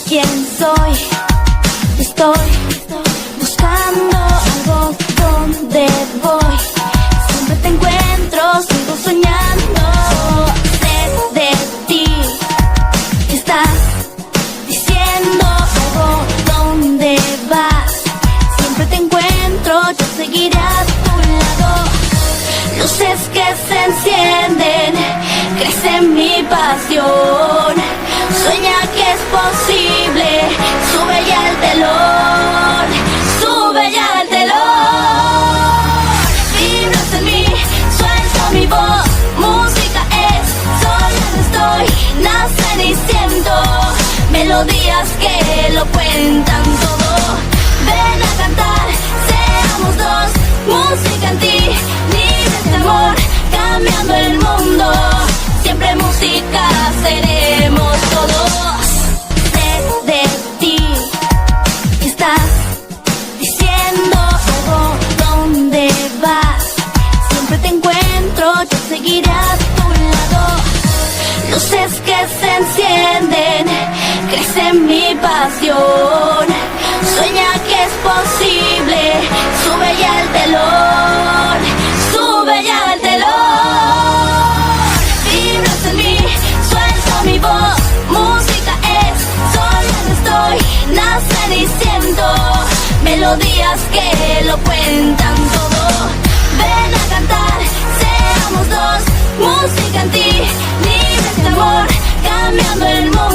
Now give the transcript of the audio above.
quién soy, estoy buscando algo donde voy. Siempre te encuentro, sigo soñando. Sé de ti, estás diciendo algo donde vas. Siempre te encuentro, yo seguiré a tu lado. Luces que se encienden, crece mi pasión. Sueña que es posible, sube ya el telón, sube ya el telón. Vibras en mí, suelto mi voz, música es, soñando estoy, nacen y siento melodías que lo cuentan todo. Ven a cantar, seamos dos, música en ti, libres de amor, cambiando el mundo. Siempre música seremos todos. Sé de ti, estás diciendo algo donde vas. Siempre te encuentro, yo seguiré a tu lado. Luces que se encienden, crece mi pasión. Sueña que es posible, sube ya el telón, sube ya el telón. Vibras en mí, suelto mi voz, música es, soñando estoy, nacen y siento melodías que lo cuentan todo. Ven a cantar, seamos dos, música en ti, libres de amor, cambiando el mundo.